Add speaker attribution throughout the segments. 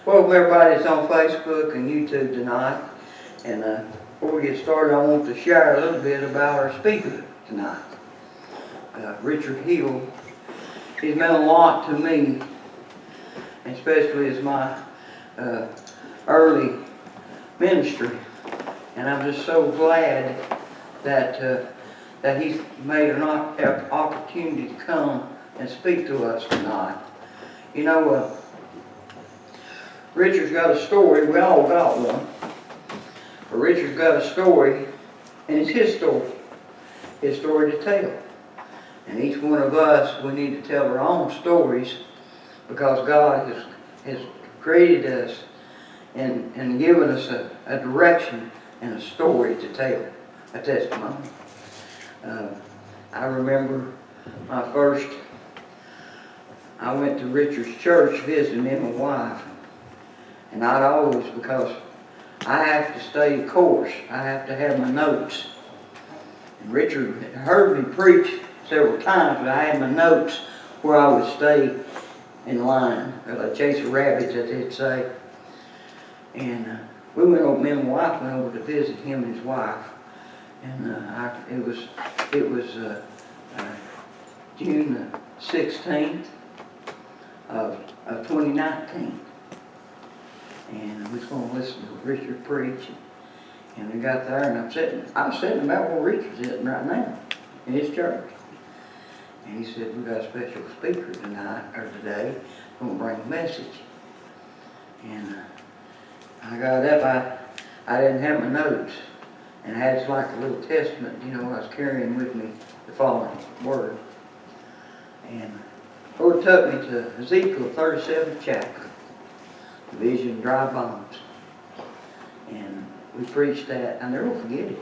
Speaker 1: Welcome everybody that's on Facebook and YouTube tonight. And before we get started, I want to share a little bit about our speaker tonight. Richard Hill. He's meant a lot to me, especially as my early ministry. And I'm just so glad that that he's made an opportunity to come and speak to us tonight. You know, Richard's got a story. We all got one. But Richard's got a story, and it's his story to tell. And each one of us, we need to tell our own stories, because God has created us and given us a direction and a story to tell, a testimony. I remember I went to Richard's church visiting him and my wife. And I'd always, because I have to stay course, I have to have my notes. And Richard heard me preach several times, but I had my notes where I would stay in line, like chase a rabbit, as they'd say. And me and my wife went over to visit him and his wife. And it was June the 16th of 2019. And we was going to listen to Richard preach. And we got there, and I'm sitting about where Richard's sitting right now, in his church. And he said, "We got a special speaker today, going to bring a message." And I got up, I didn't have my notes. And I had like a little testament, I was carrying with me the following word. And the Lord took me to Ezekiel 37th chapter, the vision of dry bones. And we preached that. I never forget it.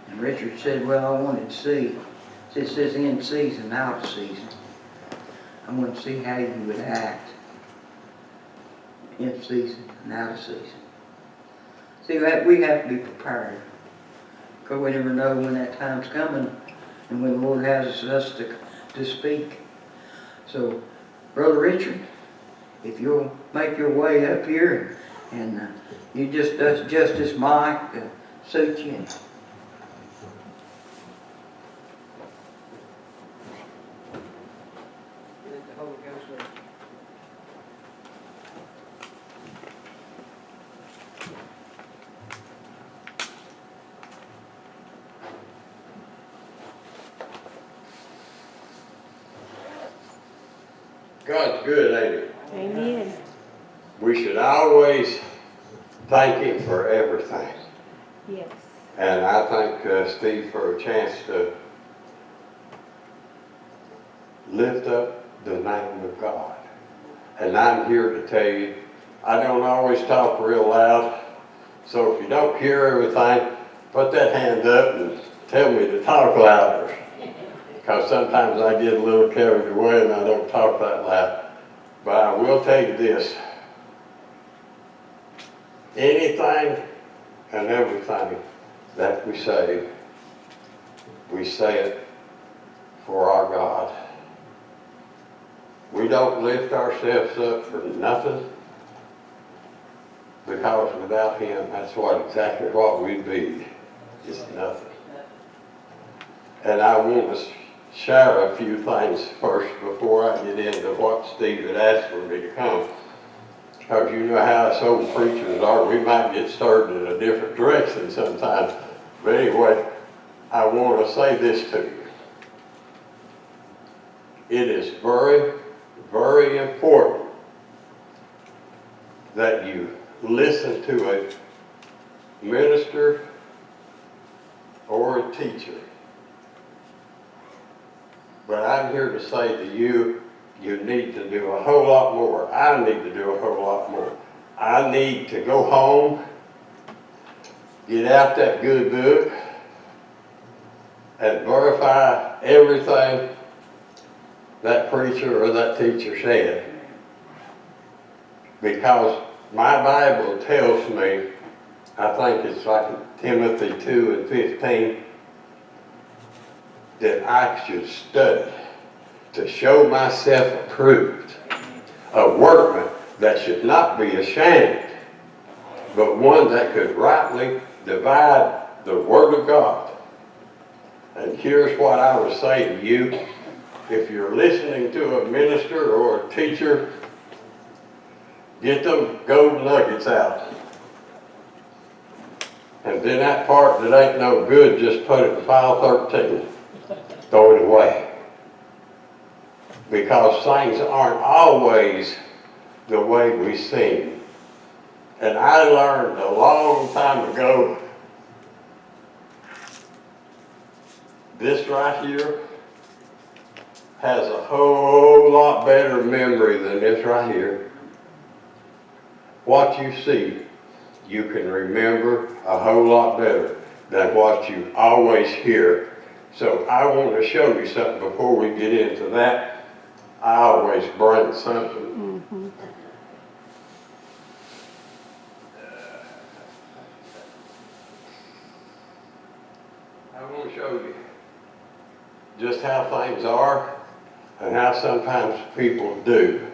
Speaker 1: And Richard said, "Well, I wanted to see, since this is in season, out of season, I want to see how you would act in season and out of season." See, we have to be prepared, because we never know when that time's coming and when the Lord has us to speak. So, Brother Richard, if you'll make your way up here and you just adjust this mic to suit you. Let the Holy Ghost work.
Speaker 2: God's good, ain't He?
Speaker 3: Amen.
Speaker 2: We should always thank Him for everything.
Speaker 3: Yes.
Speaker 2: And I thank Steve for a chance to lift up the name of God. And I'm here to tell you, I don't always talk real loud, so if you don't hear everything, put that hand up and tell me to talk louder. Because sometimes I get a little carried away and I don't talk that loud. But I will tell you this. Anything and everything that we say it for our God. We don't lift ourselves up for nothing, because without Him, that's exactly what we'd be. It's nothing. And I want to share a few things first before I get into what Steve had asked for me to come. Because you know how us old preachers are, we might get stirred in a different direction sometimes. But anyway, I want to say this to you. It is very, very important that you listen to a minister or a teacher. But I'm here to say to you, you need to do a whole lot more. I need to do a whole lot more. I need to go home, get out that good book, and verify everything that preacher or that teacher said. Because my Bible tells me, I think it's like Timothy 2:15, that I should study to show myself approved, a workman that should not be ashamed, but one that could rightly divide the Word of God. And here's what I would say to you. If you're listening to a minister or a teacher, get them gold nuggets out. And then that part that ain't no good, just put it in file 13. Throw it away. Because things aren't always the way we seem. And I learned a long time ago, this right here has a whole lot better memory than this right here. What you see, you can remember a whole lot better than what you always hear. So I want to show you something before we get into that. I always bring something.
Speaker 3: Mm-hmm.
Speaker 2: I want to show you just how things are and how sometimes people do.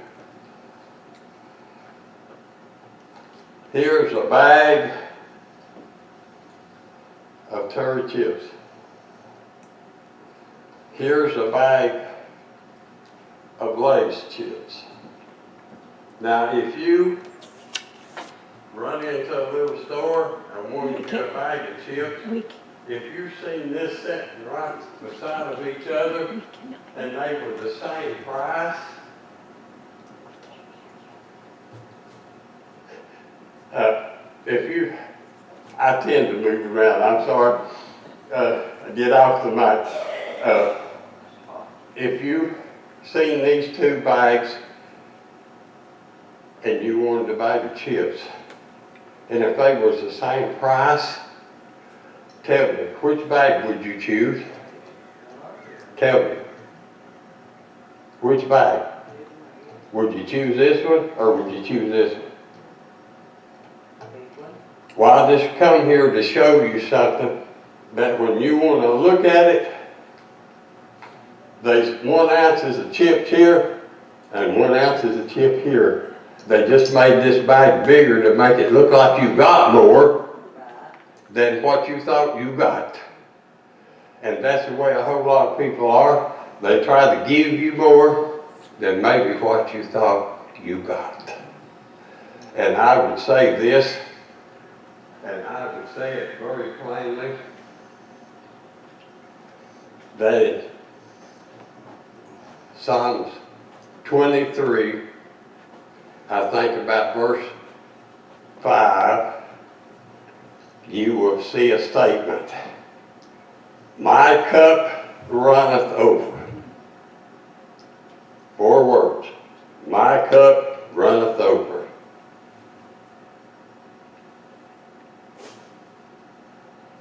Speaker 2: Here's a bag of Terry chips. Here's a bag of Lay's chips. Now, if you run into a little store and want to get a bag of chips, if you've seen this sitting right beside of each other and they were the same price, I tend to move around, I'm sorry, get off the mic. If you've seen these two bags and you wanted a bag of chips, and if they was the same price, tell me, which bag would you choose? Tell me. Which bag? Would you choose this one or would you choose this one? Well, I just come here to show you something that when you want to look at it, there's 1 ounce is a chip here and 1 ounce is a chip here. They just made this bag bigger to make it look like you got more than what you thought you got. And that's the way a whole lot of people are. They try to give you more than maybe what you thought you got. And I would say this, and I would say it very plainly, that in Psalms 23, I think about verse 5, you will see a statement. My cup runneth over. 4 words. My cup runneth over.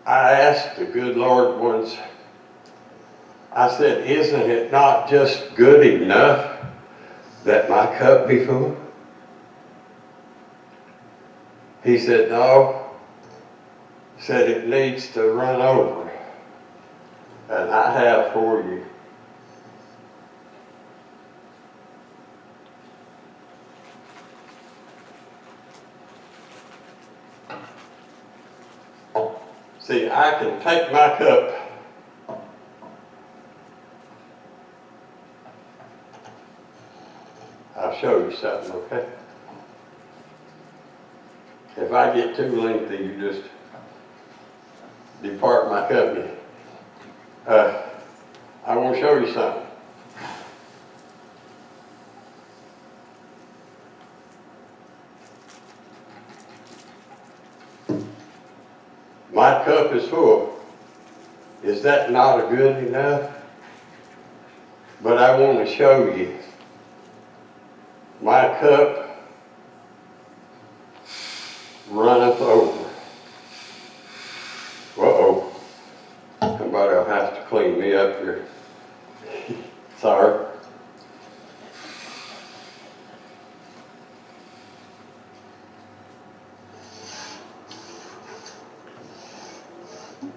Speaker 2: I asked the good Lord once, I said, isn't it not just good enough that my cup be full? He said, no. He said it needs to run over. And I have for you. See, I can take my cup I'll show you something, okay? If I get too lengthy, you just depart my company. I want to show you something. My cup is full. Is that not a good enough? But I want to show you. My cup runneth over. Uh-oh. Somebody will have to clean me up here. Sorry.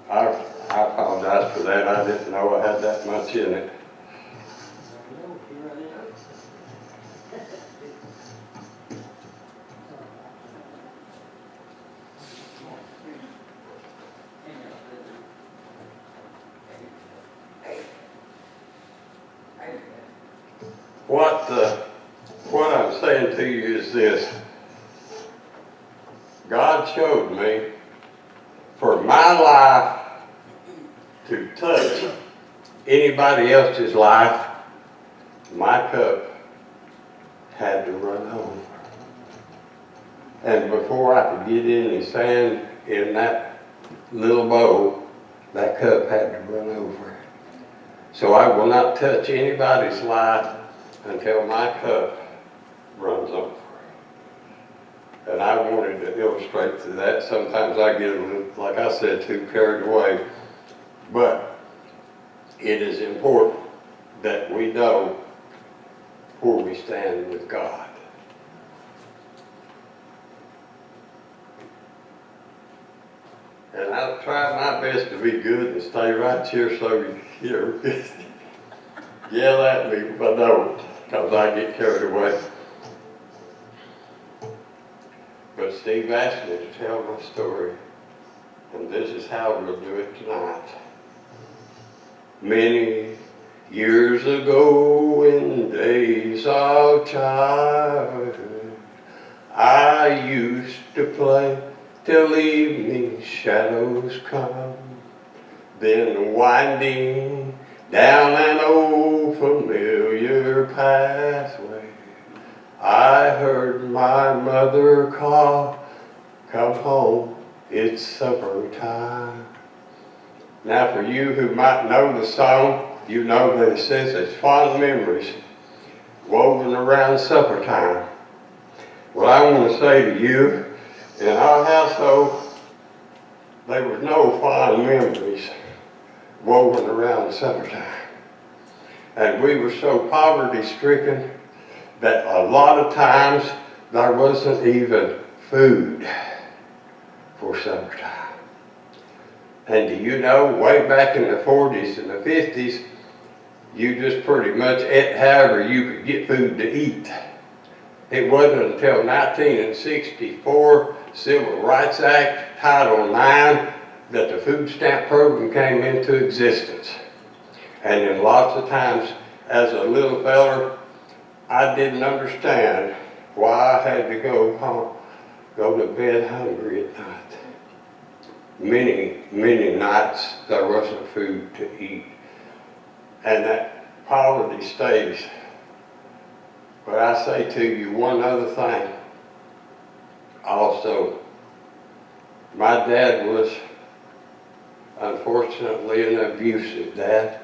Speaker 2: I apologize for that. I didn't know I had that much in it. saying to you is this. God showed me for my life to touch anybody else's life, my cup had to run over. And before I could get any sand in that little bowl, that cup had to run over. So I will not touch anybody's life until my cup runs over. And I wanted to illustrate to that. Sometimes I get a little, like I said, too carried away. But it is important that we know where we stand with God. And I've tried my best to be good and stay right here so you hear. Yell at me if I don't, because I get carried away. But Steve asked me to tell my story, and this is how we'll do it tonight. Many years ago, in days of childhood, I used to play till evening shadows come, then winding down an old familiar pathway, I heard my mother call, "Come home, it's supper time." Now for you who might know the song, you know that it says it's fond memories woven around supper time. Well, I want to say to you, in our household, there was no fond memories woven around supper time. And we were so poverty-stricken that a lot of times there wasn't even food for supper time. And do you know, way back in the 40s and the 50s, you just pretty much ate however you could get food to eat. It wasn't until 1964, Civil Rights Act, Title IX, that the food stamp program came into existence. And in lots of times, as a little feller, I didn't understand why I had to go to bed hungry at night. Many nights there wasn't food to eat. And that poverty stays. But I say to you one other thing also. My dad was unfortunately an abusive dad.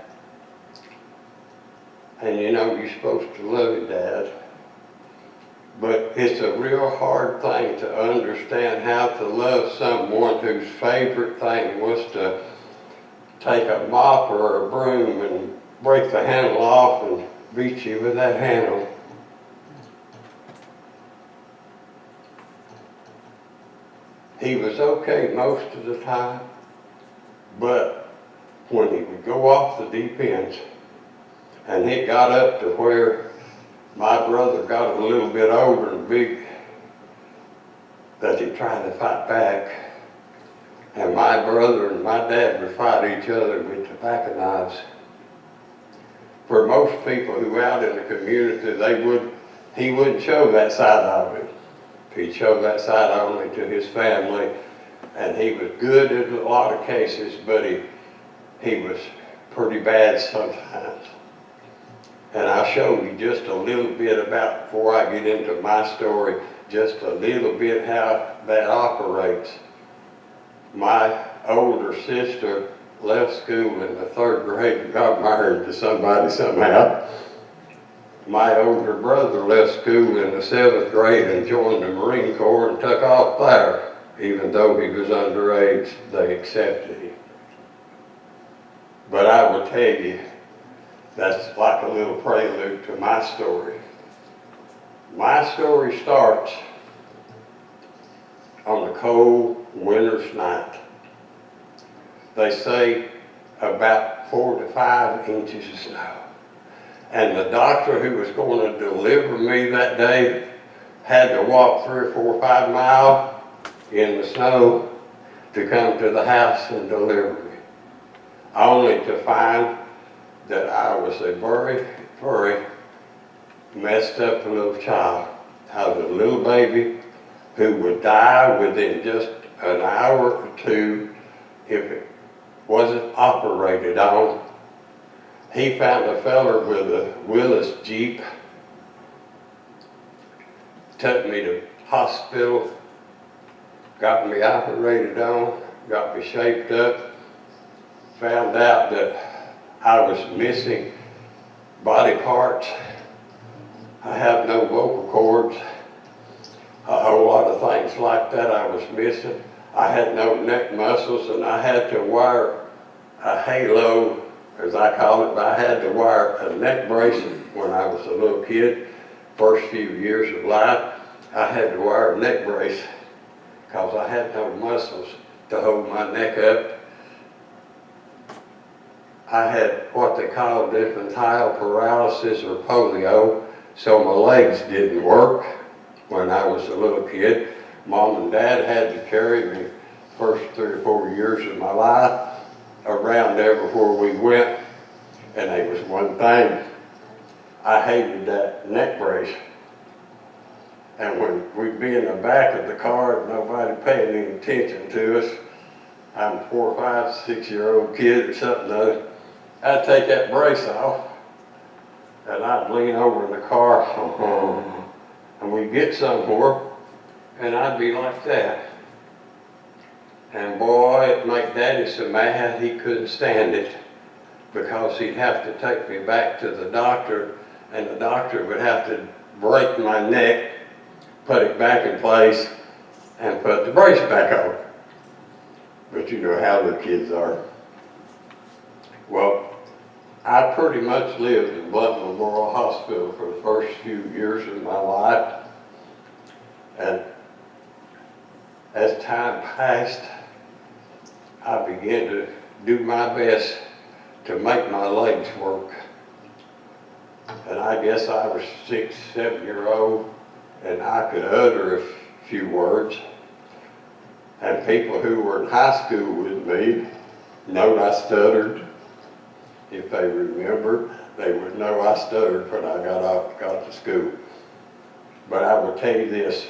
Speaker 2: And you know, you're supposed to love your dad. But it's a real hard thing to understand how to love someone whose favorite thing was to take a mop or a broom and break the handle off and beat you with that handle. He was okay most of the time, but when he would go off the deep end, and it got up to where my brother got a little bit older and big, that he tried to fight back. And my brother and my dad would fight each other with tobacco knives. For most people who out in the community, he wouldn't show that side of it. He'd show that side only to his family. And he was good in a lot of cases, but he was pretty bad sometimes. And I'll show you just a little bit about, before I get into my story, just a little bit how that operates. My older sister left school in the 3rd grade and got married to somebody somehow. My older brother left school in the 7th grade and joined the Marine Corps and took off there. Even though he was underage, they accepted him. But I will tell you, that's like a little prelude to my story. My story starts on a cold winter's night. They say about 4 to 5 inches of snow. And the doctor who was going to deliver me that day had to walk 3 or 4 or 5 miles in the snow to come to the house and deliver me. Only to find that I was a very, very messed up little child. I was a little baby who would die within just an hour or two if it wasn't operated on. He found a feller with a Willis Jeep, took me to hospital, got me operated on, got me shaped up, found out that I was missing body parts. I have no vocal cords, a whole lot of things like that I was missing. I had no neck muscles, and I had to wear a halo, as I call it, but I had to wear a neck brace when I was a little kid. First few years of life, I had to wear a neck brace because I had no muscles to hold my neck up. I had what they call infantile paralysis or polio, so my legs didn't work when I was a little kid. Mom and Dad had to carry me first 3 or 4 years of my life around everywhere we went. And there was one thing, I hated that neck brace. And when we'd be in the back of the car and nobody paying any attention to us, I'm a 4, 5, 6-year-old kid or something, I'd take that brace off and I'd lean over in the car and we'd get somewhere and I'd be like that. And boy, it'd make Daddy so mad he couldn't stand it, because he'd have to take me back to the doctor, and the doctor would have to break my neck, put it back in place, and put the brace back on. But you know how the kids are. Well, I pretty much lived in Blunt Memorial Hospital for the first few years of my life. And as time passed, I began to do my best to make my legs work. And I guess I was 6, 7-year-old, and I could utter a few words. And people who were in high school with me knowed I stuttered. If they remember, they would know I stuttered when I got to school. But I will tell you this,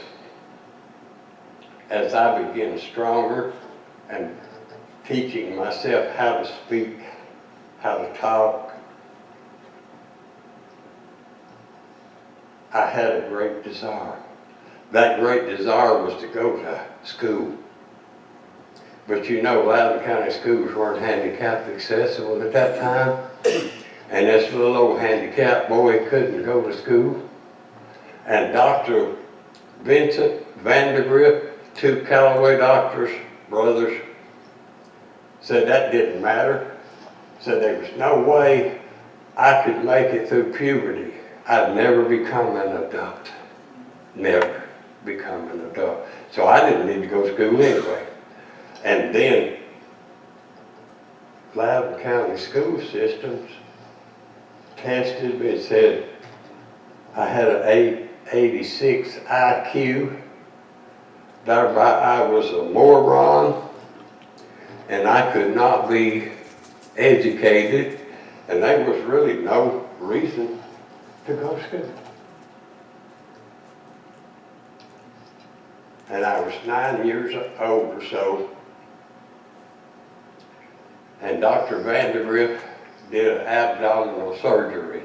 Speaker 2: as I became stronger and teaching myself how to speak, how to talk, I had a great desire. That great desire was to go to school. But you know, Loudoun County schools weren't handicap accessible at that time. And this little old handicapped boy couldn't go to school. And Dr. Vincent Vandergrift, 2 Callaway doctors, brothers, said that didn't matter. Said there was no way I could make it through puberty. I'd never become an adult. Never become an adult. So I didn't need to go to school anyway. And then Loudoun County school systems tested me and said I had an 86 IQ, thereby I was a moron, and I could not be educated, and there was really no reason to go to school. And I was 9 years old or so, and Dr. Vandergrift did an abdominal surgery.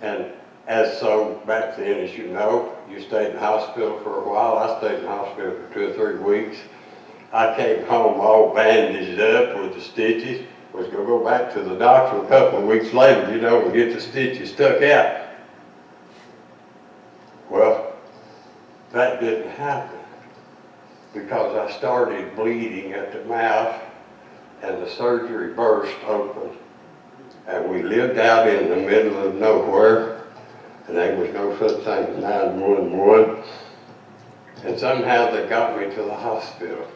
Speaker 2: And as so back then, as you know, you stayed in the hospital for a while. I stayed in the hospital for 2 or 3 weeks. I came home all bandaged up with the stitches. Was going to go back to the doctor a couple of weeks later, you know, and get the stitches stuck out. Well, that didn't happen because I started bleeding at the mouth and the surgery burst open. And we lived out in the middle of nowhere, and there was no such thing as 911. And somehow they got me to the hospital.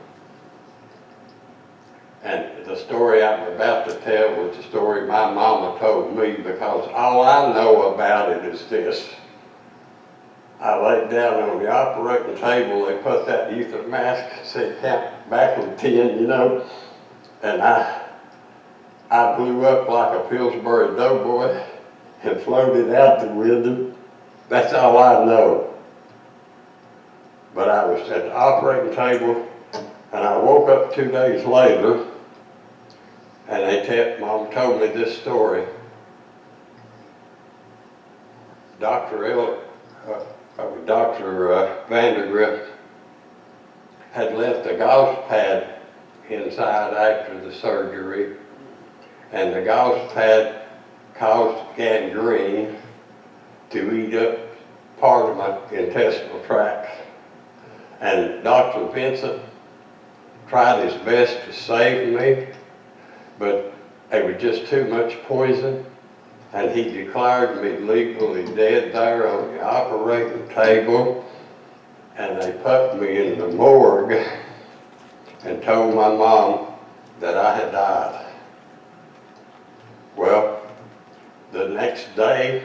Speaker 2: And the story I'm about to tell was the story my mama told me, because all I know about it is this. I laid down on the operating table, they put that ether mask, said count backward 10, you know, and I blew up like a Pillsbury Doughboy, and floated out the window. That's all I know. But I was at the operating table, and I woke up 2 days later, and Mom told me this story. Dr. Vandergrift had left a gauze pad inside after the surgery, and the gauze pad caused gangrene to eat up part of my intestinal tract. And Dr. Vincent tried his best to save me, but it was just too much poison, and he declared me legally dead there on the operating table, and they put me in the morgue and told my mom that I had died. Well, the next day,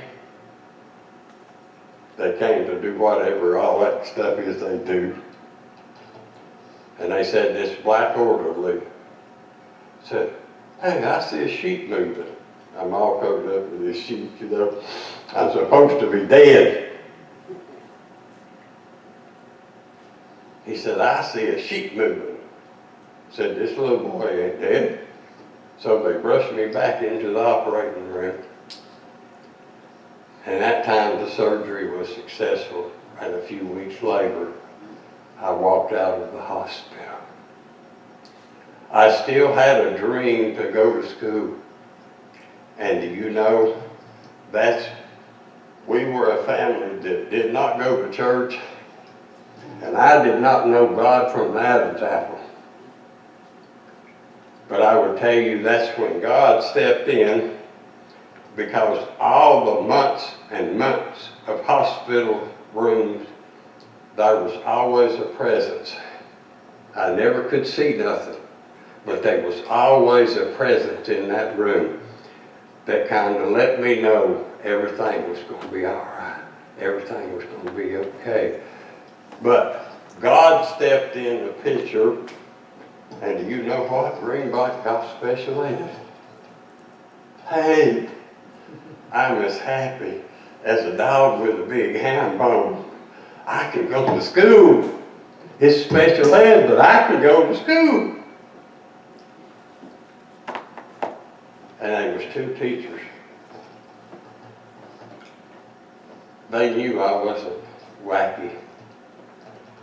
Speaker 2: they came to do whatever all that stuff is they do. And they said, this black orderly said, hey, I see a sheep moving. I'm all covered up with this sheep, you know. I'm supposed to be dead. He said, I see a sheep moving. Said, this little boy ain't dead. So they brushed me back into the operating room. And that time the surgery was successful, and a few weeks later, I walked out of the hospital. I still had a dream to go to school. And do you know, we were a family that did not go to church, and I did not know God from the Adam's apple. But I would tell you that's when God stepped in, because all the months and months of hospital rooms, there was always a presence. I never could see nothing, but there was always a presence in that room that kind of let me know everything was going to be all right. Everything was going to be okay. But God stepped in the picture, and do you know what? Greenblatt got special ed. Hey, I'm as happy as a dog with a big ham bone. I can go to school. It's special ed, but I can go to school. And there was 2 teachers. They knew I wasn't wacky.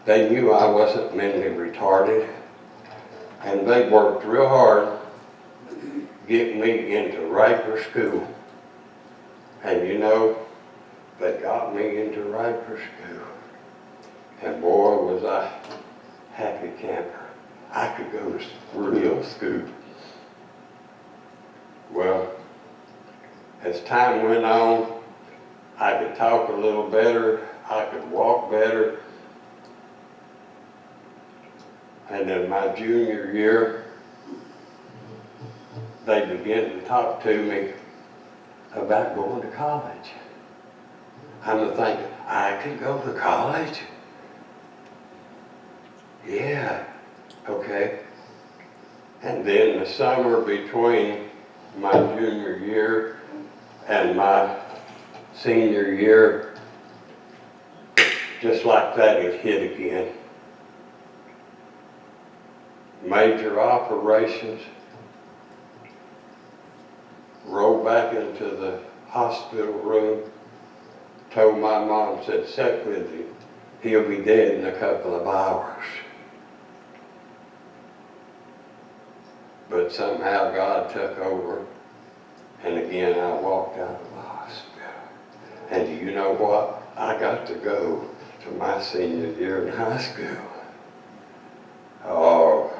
Speaker 2: They knew I wasn't mentally retarded. And they worked real hard to get me into Riker School. And you know, they got me into Riker School. And boy, was I happy camper. I could go to real school. Well, as time went on, I could talk a little better, I could walk better. And in my junior year, they began to talk to me about going to college. I'm thinking, I could go to college? Yeah, okay. And then the summer between my junior year and my senior year, just like that, it hit again. Major operations, rolled back into the hospital room, told my mom, said, sit with him. He'll be dead in a couple of hours. But somehow God took over, and again I walked out of the hospital. And do you know what? I got to go to my senior year in high school. Oh,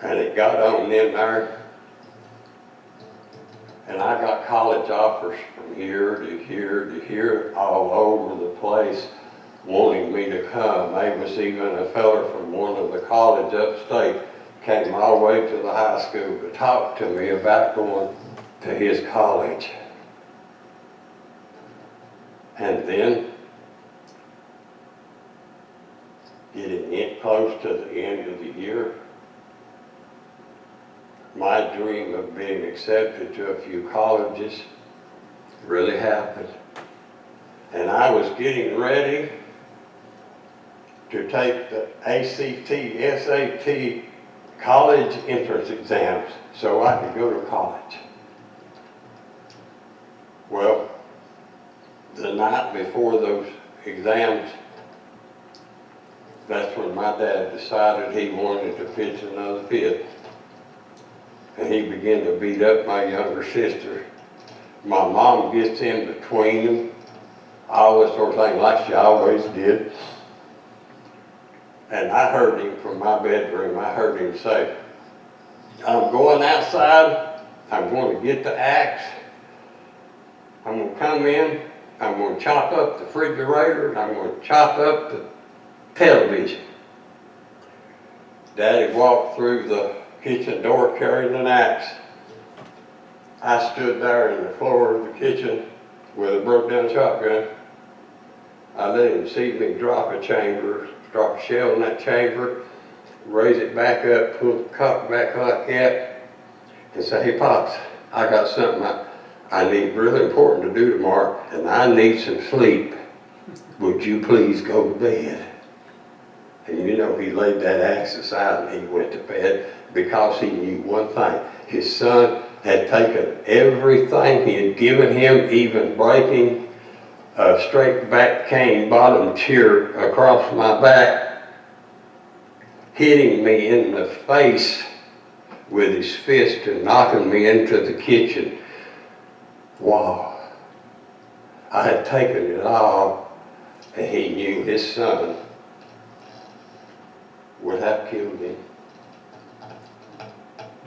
Speaker 2: and it got on in there, and I got college offers from here to here to here, all over the place, wanting me to come. There was even a feller from one of the colleges upstate came all the way to the high school to talk to me about going to his college. And then, getting close to the end of the year, my dream of being accepted to a few colleges really happened. And I was getting ready to take the ACT, SAT college entrance exams so I could go to college. Well, the night before those exams, that's when my dad decided he wanted to pitch another fit. And he began to beat up my younger sister. My mom gets in between them, all this sort of thing, like she always did. And I heard him from my bedroom, I heard him say, I'm going outside, I'm going to get the axe, I'm going to come in, I'm going to chop up the refrigerator, and I'm going to chop up the television. Daddy walked through the kitchen door carrying an axe. I stood there in the floor of the kitchen with a broke down shotgun. I let him see me drop a shell in that chamber, raise it back up, pull the cock back like that, and say, hey Pops, I got something I need really important to do tomorrow, and I need some sleep. Would you please go to bed? And you know, he laid that axe aside and he went to bed because he knew one thing. His son had taken everything he had given him, even breaking a straight back cane bottom chair across my back, hitting me in the face with his fist and knocking me into the kitchen. Wow. I had taken it all, and he knew his son would have killed him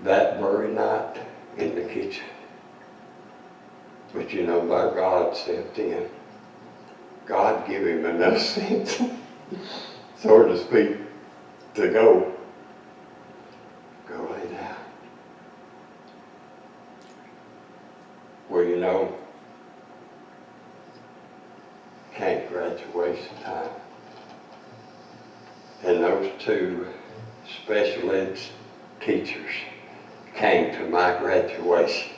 Speaker 2: that very night in the kitchen. But you know, my God stepped in. God gave him enough sense, so to speak, to go lay down. Well, you know, came graduation time. And those two special ed teachers came to my graduation.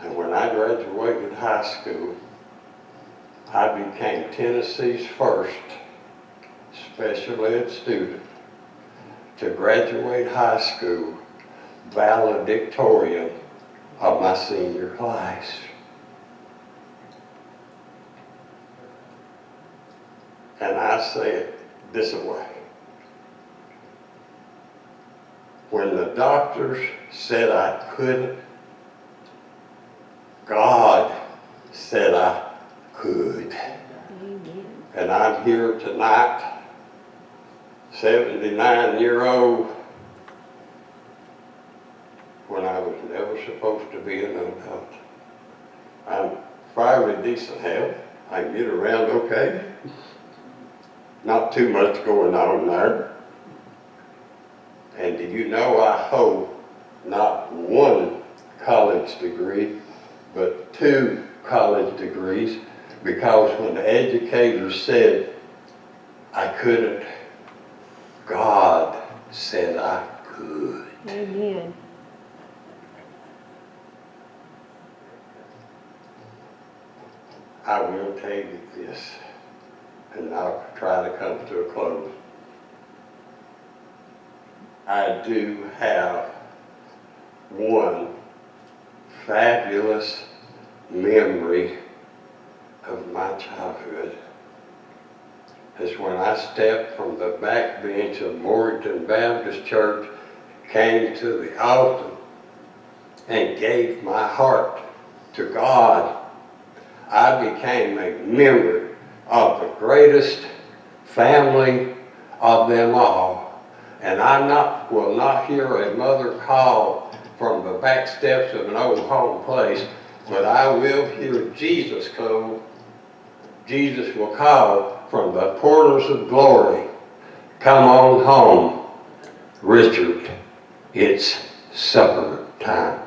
Speaker 2: And when I graduated high school, I became Tennessee's first special ed student to graduate high school valedictorian of my senior class. And I say it this way. When the doctors said I couldn't, God said I could. Amen. And I'm here tonight, 79-year-old, when I was never supposed to be an adult. I'm fairly decent health. I can get around okay. Not too much going on there. And do you know, I hold not one college degree, but 2 college degrees, because when the educators said I couldn't, God said I could.
Speaker 3: Amen.
Speaker 2: I will tell you this, and I'll try to come to a close. I do have one fabulous memory of my childhood. Is when I stepped from the back bench of Morganton Baptist Church, came to the altar, and gave my heart to God. I became a member of the greatest family of them all. And I will not hear a mother call from the back steps of an old home place, but I will hear Jesus call. Jesus will call from the portals of glory, come on home, Richard, it's supper time.